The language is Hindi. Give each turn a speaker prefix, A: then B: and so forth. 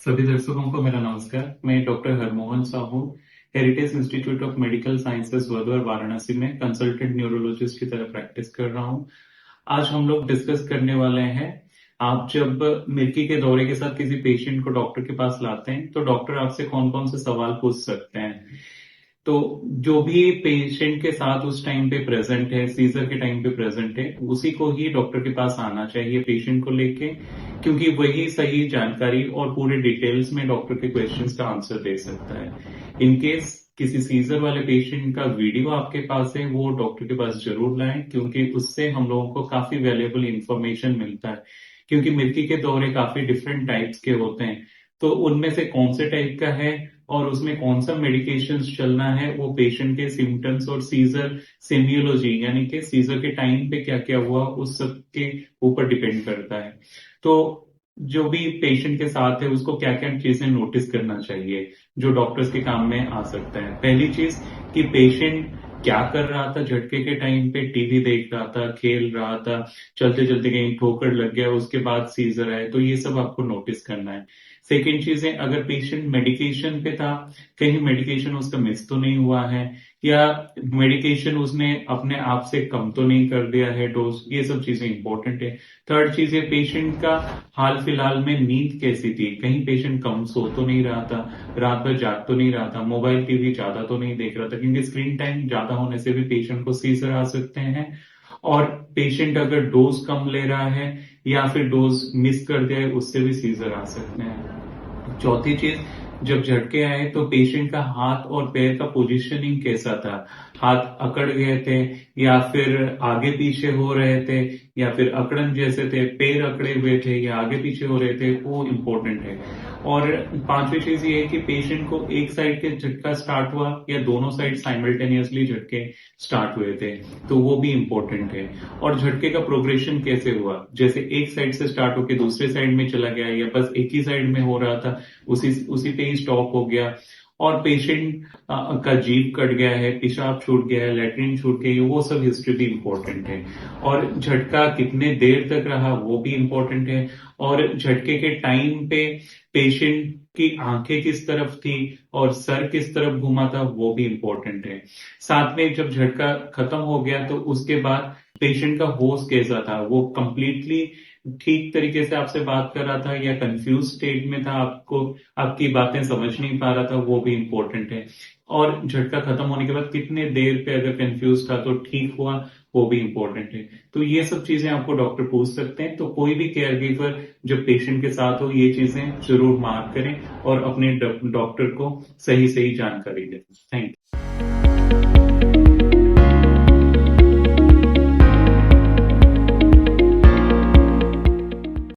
A: सभी दर्शकों को मेरा नमस्कार। मैं doctor Harmohan Sahu, heritage institute of medical sciences Vadodara Varanasi में कंसल्टेंट न्यूरोलॉजिस्ट की तरह प्रैक्टिस कर रहा हूं। आज हम लोग डिस्कस करने वाले हैं, आप जब मिर्गी के दौरे के साथ किसी पेशेंट को डॉक्टर के पास लाते हैं तो डॉक्टर आपसे कौन कौन से सवाल पूछ सकते हैं। तो जो भी पेशेंट के साथ उस टाइम पे प्रेजेंट है, सीजर के टाइम पे प्रेजेंट है, उसी को ही डॉक्टर के पास आना चाहिए पेशेंट को लेके, क्योंकि वही सही जानकारी और पूरे डिटेल्स में डॉक्टर के क्वेश्चंस का आंसर दे सकता है। इन केस किसी सीजर वाले पेशेंट का वीडियो आपके पास है, वो डॉक्टर के पास जरूर लाएं, क्योंकि उससे हम लोगों को काफी वैल्यूएबल इंफॉर्मेशन मिलता है। क्योंकि मिर्गी के दौरे काफी डिफरेंट टाइप्स के होते हैं, तो उनमें से कौन से टाइप का है और उसमें कौन सा मेडिकेशन चलना है, वो पेशेंट के सिम्टम्स और सीजर सेमियोलॉजी यानी कि सीजर के टाइम पे क्या क्या हुआ उस सब के ऊपर डिपेंड करता है। तो जो भी पेशेंट के साथ है उसको क्या क्या चीजें नोटिस करना चाहिए जो डॉक्टर्स के काम में आ सकता है। पहली चीज कि पेशेंट क्या कर रहा था झटके के टाइम पे, टीवी देख रहा था, खेल रहा था, चलते चलते कहीं ठोकर लग गया, उसके बाद सीजर आए, तो ये सब आपको नोटिस करना है। सेकेंड चीज है, अगर पेशेंट मेडिकेशन पे था, कहीं मेडिकेशन उसका मिस तो नहीं हुआ है, या मेडिकेशन उसने अपने आप से कम तो नहीं कर दिया है डोज, ये सब चीजें इंपॉर्टेंट है। थर्ड चीज है, पेशेंट का हाल फिलहाल में नींद कैसी थी, कहीं पेशेंट कम सो तो नहीं रहा था, रात भर जाग तो नहीं रहा था, मोबाइल टीवी ज्यादा तो नहीं देख रहा था, क्योंकि स्क्रीन टाइम ज्यादा होने से भी पेशेंट को सीजर आ सकते हैं। और पेशेंट अगर डोज कम ले रहा है या फिर डोज मिस कर दिया है, उससे भी सीजर आ सकते हैं। चौथी चीज, जब झटके आए तो पेशेंट का हाथ और पैर का पोजीशनिंग कैसा था, हाथ अकड़ गए थे या फिर आगे पीछे हो रहे थे, या फिर अकड़न जैसे थे, पैर अकड़े हुए थे या आगे पीछे हो रहे थे, वो इम्पोर्टेंट है। और पांचवी चीज ये है कि पेशेंट को एक साइड के झटका स्टार्ट हुआ या दोनों साइड साइमल्टेनियसली झटके स्टार्ट हुए थे, तो वो भी इम्पोर्टेंट है। और झटके का प्रोग्रेशन कैसे हुआ, जैसे एक साइड से स्टार्ट होकर दूसरे साइड में चला गया या बस एक ही साइड में हो रहा था, उसी उसी पे ही स्टॉप हो गया। और पेशेंट का जीभ कट गया है, पेशाब छूट गया है, लैट्रिन छूट गई है, वो सब हिस्ट्री भी इम्पोर्टेंट है। और झटका कितने देर तक रहा वो भी इम्पोर्टेंट है। और झटके के टाइम पे पेशेंट की आंखें किस तरफ थी और सर किस तरफ घूमा था, वो भी इम्पोर्टेंट है। साथ में जब झटका खत्म हो गया तो उसके बाद पेशेंट का होश कैसा था, वो कंप्लीटली ठीक तरीके से आपसे बात कर रहा था या कंफ्यूज स्टेट में था, आपको आपकी बातें समझ नहीं पा रहा था, वो भी इम्पोर्टेंट है। और झटका खत्म होने के बाद कितने देर पे अगर कंफ्यूज था तो ठीक हुआ, वो भी इम्पोर्टेंट है। तो ये सब चीजें आपको डॉक्टर पूछ सकते हैं। तो कोई भी केयर गिवर जब पेशेंट के साथ हो, ये चीजें जरूर मार्क करें और अपने डॉक्टर को सही सही जानकारी दें। Thank you.